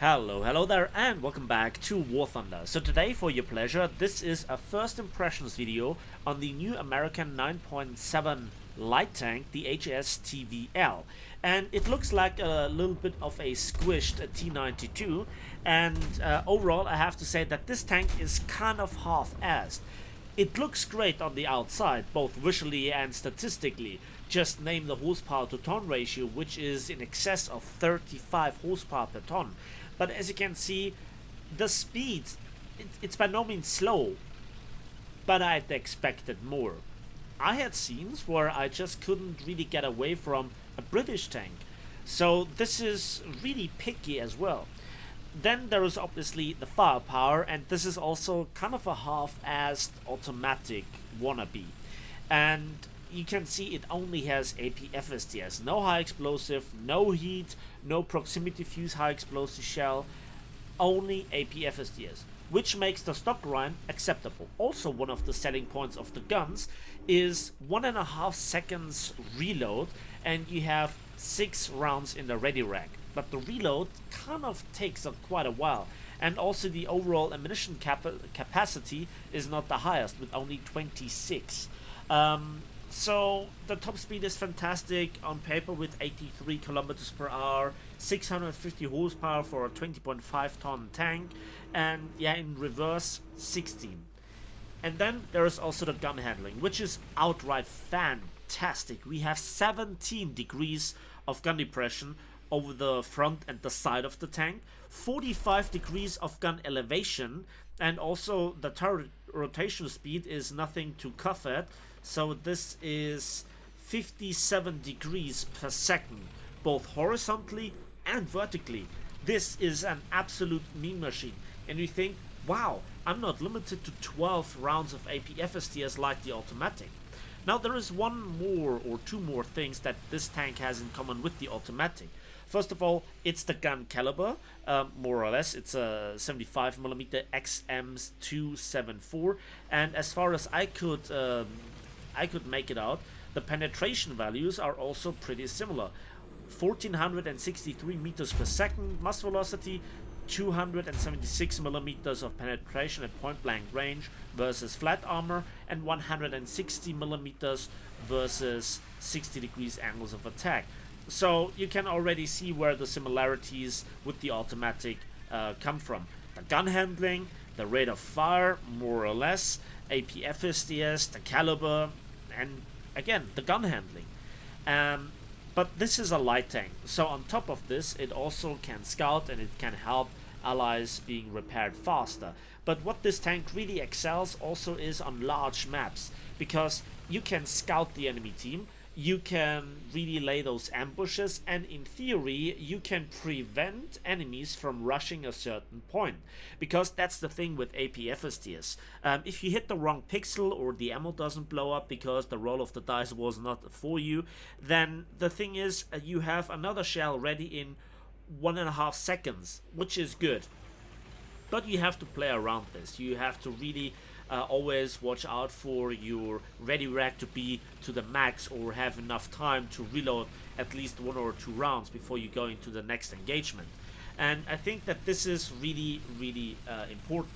Hello there, and welcome back to War Thunder. So today, for your pleasure, this is a first impressions video on the new American 9.7 light tank, the HSTV-L. And it looks like a little bit of a squished T92, and overall I have to say that this tank is kind of half-assed. It looks great on the outside, both visually and statistically. Just name the horsepower to ton ratio, which is in excess of 35 horsepower per ton. But as you can see, the speed, it's by no means slow, but I'd expected more. I had scenes where I just couldn't really get away from a British tank, so this is really picky as well. Then there is obviously the firepower, and this is also kind of a half-assed automatic Wannabe. And you can see it only has AP-FSTS, no high explosive, no heat, no proximity fuse high explosive shell, only AP-FSTS, which makes the stock grind acceptable. Also, one of the selling points of the guns is 1.5 seconds reload, and you have 6 rounds in the ready rack. But the reload kind of takes up quite a while, and also the overall ammunition capacity is not the highest, with only 26. So the top speed is fantastic on paper with 83 kilometers per hour, 650 horsepower for a 20.5 ton tank, and yeah, in reverse 16. And then there is also the gun handling, which is outright fantastic. We have 17 degrees of gun depression over the front and the side of the tank, 45 degrees of gun elevation, and also the turret rotation speed is nothing to cough at. So this is 57 degrees per second, both horizontally and vertically. This is an absolute mean machine. And you think, wow, I'm not limited to 12 rounds of AP-FSTS like the automatic. Now there is one more or two more things that this tank has in common with the automatic. First of all, it's the gun caliber, more or less. It's a 75mm XM274, and as far as I could make it out, the penetration values are also pretty similar. 1463 meters per second mass velocity, 276 millimeters of penetration at point blank range versus flat armor, and 160 millimeters versus 60 degrees angles of attack. So you can already see where the similarities with the automatic come from. The gun handling, the rate of fire, more or less, AP-FSTS, the caliber, and again, the gun handling. But this is a light tank, so on top of this, it also can scout and it can help allies being repaired faster. But what this tank really excels also is on large maps, because you can scout the enemy team, you can really lay those ambushes, and in theory you can prevent enemies from rushing a certain point, because that's the thing with AP-FSTS. If you hit the wrong pixel or the ammo doesn't blow up because the roll of the dice was not for you, then the thing is you have another shell ready in 1.5 seconds, which is good. But you have to play around this. You have to really always watch out for your ready rack to be to the max, or have enough time to reload at least 1 or 2 rounds before you go into the next engagement. And I think that this is really important.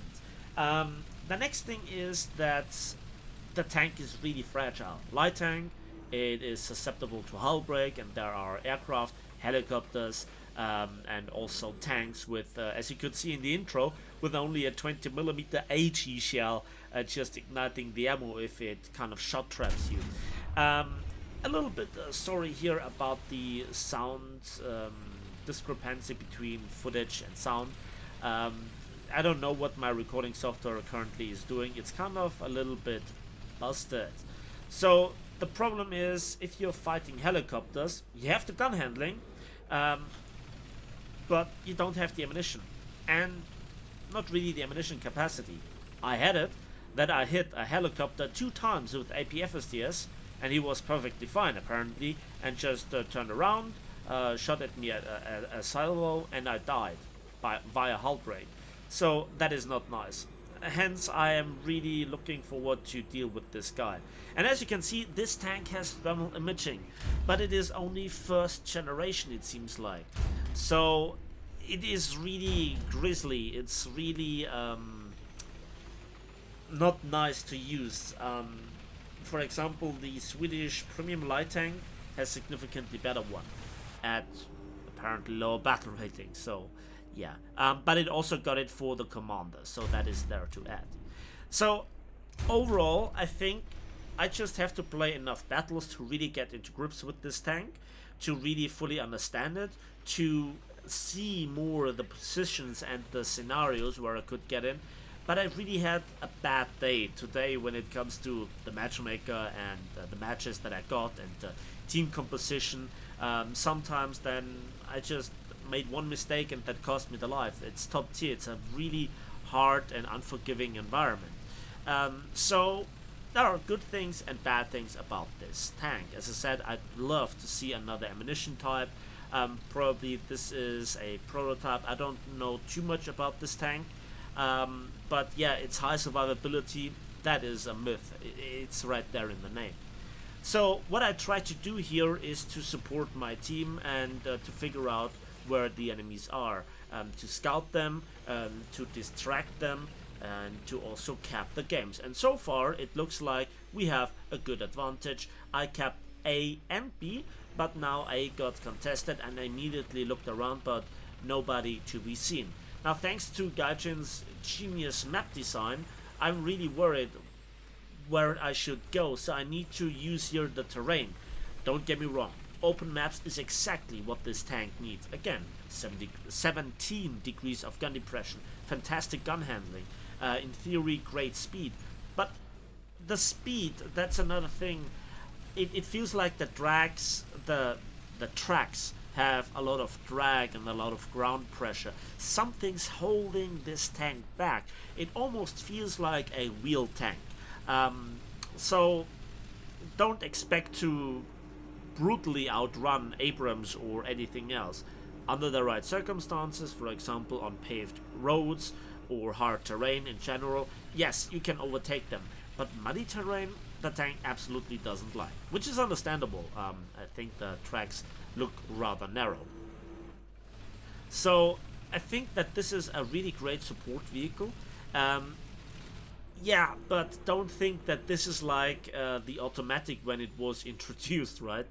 The next thing is that the tank is really fragile. Light tank, it is susceptible to hull break, and there are aircraft, helicopters, and also tanks with, as you could see in the intro, with only a 20mm HE shell just igniting the ammo if it kind of shot traps you. A little bit sorry here about the sound discrepancy between footage and sound. I don't know what my recording software currently is doing. It's kind of a little bit busted. So the problem is, if you're fighting helicopters, you have the gun handling, but you don't have the ammunition, and not really the ammunition capacity. I had it, that I hit a helicopter 2 times with AP-FSTS, and he was perfectly fine apparently, and just turned around, shot at me at a salvo, and I died via hull break. So that is not nice. Hence, I am really looking forward to deal with this guy. And as you can see, this tank has thermal imaging, but it is only first generation, it seems like. So it is really grisly. It's really not nice to use. For example, the Swedish premium light tank has significantly better one at apparently lower battle rating. So yeah, but it also got it for the commander, so that is there to add. So overall, I think I just have to play enough battles to really get into grips with this tank, to really fully understand it, to see more the positions and the scenarios where I could get in. But I really had a bad day today when it comes to the matchmaker and the matches that I got and team composition. Sometimes then I just made one mistake and that cost me the life. It's top tier. It's a really hard and unforgiving environment. So there are good things and bad things about this tank. As I said, I'd love to see another ammunition type. Probably this is a prototype. I don't know too much about this tank. But yeah, its high survivability, that is a myth. It's right there in the name. So what I try to do here is to support my team and to figure out where the enemies are, to scout them, to distract them, and to also cap the games. And so far it looks like we have a good advantage. I capped A and B, but now A got contested and I immediately looked around, but nobody to be seen. Now, thanks to Gaijin's genius map design, I'm really worried where I should go, so I need to use here the terrain. Don't get me wrong, open maps is exactly what this tank needs. Again, 17 degrees of gun depression, fantastic gun handling, in theory great speed, but the speed, that's another thing. It feels like the tracks have a lot of drag and a lot of ground pressure. Something's holding this tank back. It almost feels like a wheel tank. So don't expect to brutally outrun Abrams or anything else. Under the right circumstances, for example on paved roads or hard terrain in general, yes, you can overtake them. But muddy terrain, the tank absolutely doesn't like, which is understandable. I think the tracks look rather narrow. So I think that this is a really great support vehicle. Yeah, but don't think that this is like the OTOMATIC when it was introduced, right?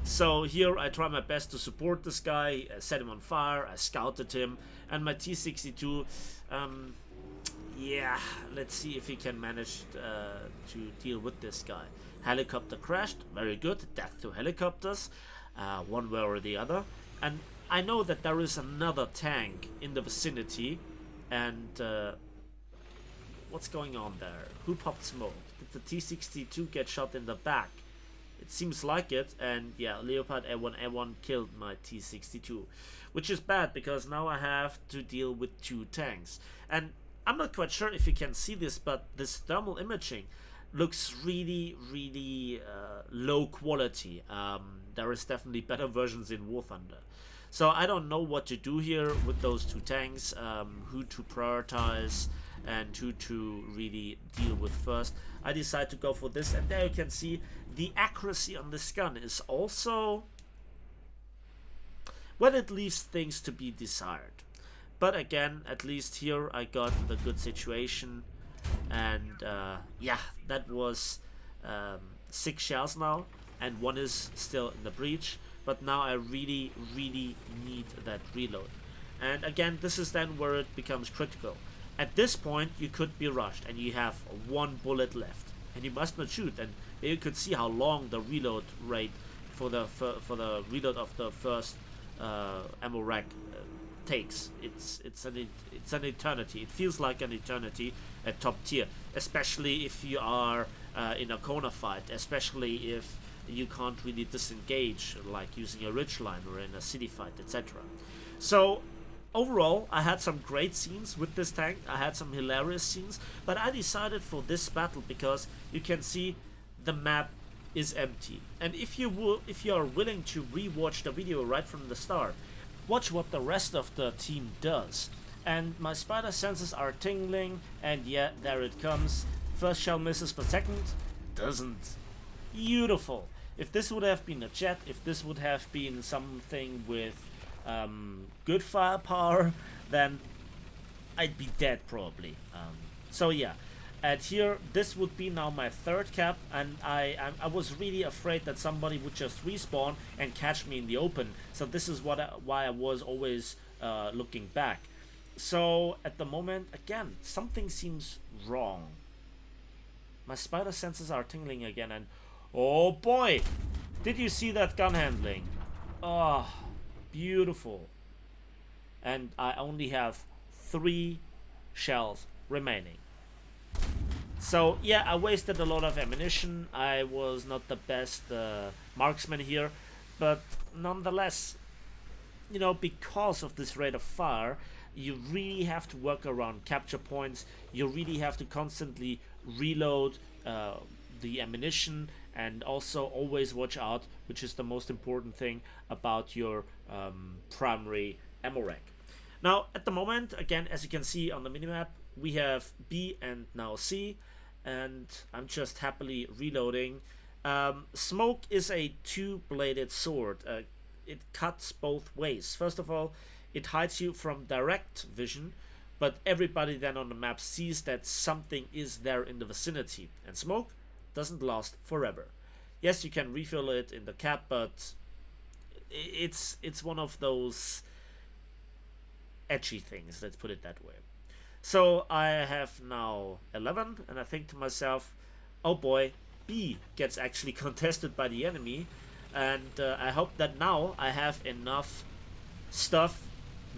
So here I try my best to support this guy, set him on fire, I scouted him, and my T-62, yeah, let's see if he can manage to deal with this guy. Helicopter crashed, very good, death to helicopters, one way or the other. And I know that there is another tank in the vicinity, and what's going on there? Who popped smoke? Did the T-62 get shot in the back? It seems like it, and yeah, Leopard A1 killed my T-62, which is bad because now I have to deal with two tanks. And I'm not quite sure if you can see this, but this thermal imaging looks really low quality. There is definitely better versions in War Thunder. So I don't know what to do here with those two tanks, who to prioritize and who to really deal with first. I decided to go for this, and there you can see the accuracy on this gun is also, well, it leaves things to be desired. But again, at least here I got the good situation, and yeah, that was 6 shells now, and one is still in the breach, but now I really need that reload. And again, this is then where it becomes critical. At this point you could be rushed and you have one bullet left and you must not shoot, and you could see how long the reload rate for the reload of the first ammo rack takes. It's an eternity. It feels like an eternity at top tier, especially if you are in a corner fight, especially if you can't really disengage, like using a ridgeline or in a city fight, etc. So overall, I had some great scenes with this tank. I had some hilarious scenes, but I decided for this battle because you can see the map is empty. And if you are willing to rewatch the video right from the start, watch what the rest of the team does. And my spider senses are tingling, and yeah, there it comes. First shell misses, but second doesn't. Beautiful. If this would have been a jet, if this would have been something with good firepower, then I'd be dead probably. So yeah, and here this would be now my third cap, and I was really afraid that somebody would just respawn and catch me in the open. So this is why I was always looking back. So at the moment, again, something seems wrong. My spider senses are tingling again, and oh boy, did you see that gun handling? Oh, beautiful. And I only have 3 shells remaining. So yeah, I wasted a lot of ammunition. I was not the best marksman here, but nonetheless, you know, because of this rate of fire, you really have to work around capture points. You really have to constantly reload the ammunition, and also always watch out, which is the most important thing, about your primary ammo rack. Now at the moment, again, as you can see on the minimap, we have B and now C, and I'm just happily reloading. Smoke is a 2-bladed sword. It cuts both ways. First of all, it hides you from direct vision, but everybody then on the map sees that something is there in the vicinity, and smoke doesn't last forever. Yes, you can refill it in the cap, but it's one of those edgy things, let's put it that way. So I have now 11, and I think to myself, oh boy, B gets actually contested by the enemy, and I hope that now I have enough stuff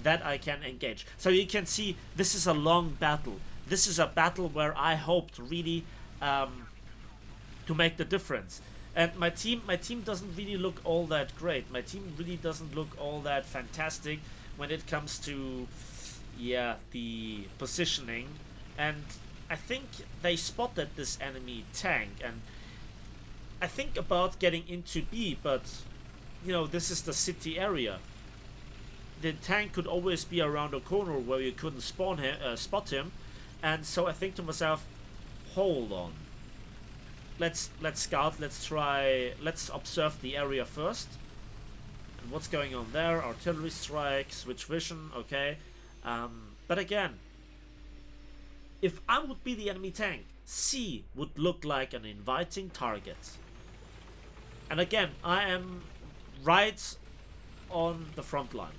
that I can engage. So you can see this is a long battle. This is a battle where I hoped really to make the difference. And my team doesn't really look all that great. My team really doesn't look all that fantastic when it comes to, yeah, the positioning. And I think they spotted this enemy tank, and I think about getting into B, but you know, this is the city area. The tank could always be around a corner where you couldn't spot him, and so I think to myself, hold on. Let's scout. Let's observe the area first. And what's going on there? Artillery strike, switch vision. Okay, but again, if I would be the enemy tank, C would look like an inviting target. And again, I am right on the front line.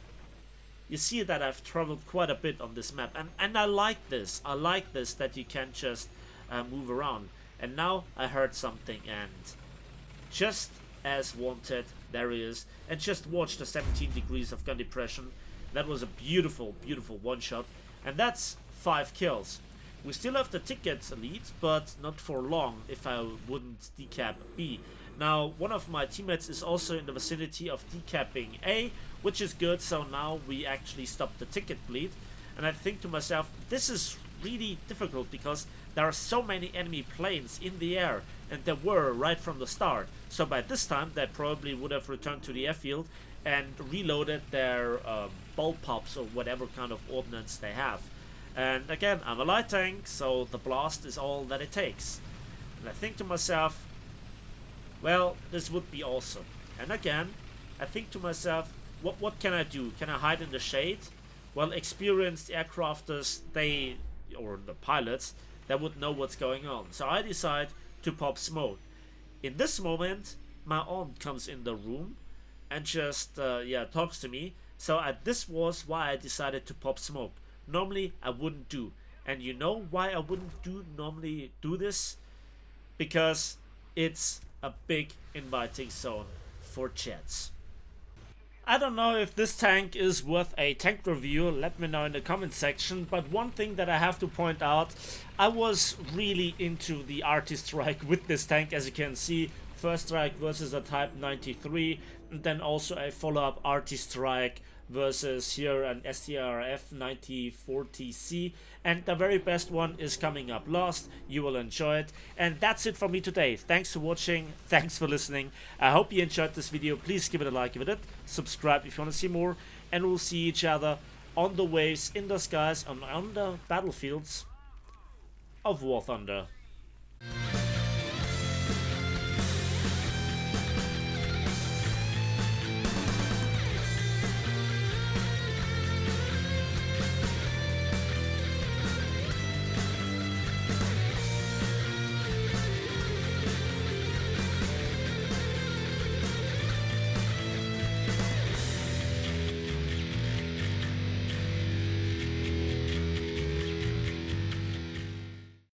You see that I've traveled quite a bit on this map, and I like this. I like this, that you can just move around. And now I heard something, and just as wanted, there he is. And just watch the 17 degrees of gun depression. That was a beautiful, beautiful one-shot. And that's 5 kills. We still have the tickets lead, but not for long if I wouldn't decap B. Now, one of my teammates is also in the vicinity of decapping A, which is good, so now we actually stop the ticket bleed. And I think to myself, this is really difficult because there are so many enemy planes in the air, and there were right from the start. So by this time, they probably would have returned to the airfield and reloaded their ball pops or whatever kind of ordnance they have. And again, I'm a light tank, so the blast is all that it takes. And I think to myself, well, this would be awesome. And again, I think to myself, what can I do? Can I hide in the shade? Well, experienced aircrafters, or the pilots, they would know what's going on. So I decide to pop smoke. In this moment, my aunt comes in the room and just talks to me. So this was why I decided to pop smoke. Normally I wouldn't do. And you know why I wouldn't normally do this? Because it's a big inviting zone for jets. I don't know if this tank is worth a tank review, let me know in the comment section, but one thing that I have to point out, I was really into the RT strike with this tank. As you can see, first strike versus a Type 93, and then also a follow-up RT strike versus here an STRF 9040C, and the very best one is coming up last. You will enjoy it. And that's it for me today. Thanks for watching, thanks for listening. I hope you enjoyed this video. Please give it a like if you did, subscribe if you want to see more, and we'll see each other on the waves, in the skies, and on the battlefields of War Thunder.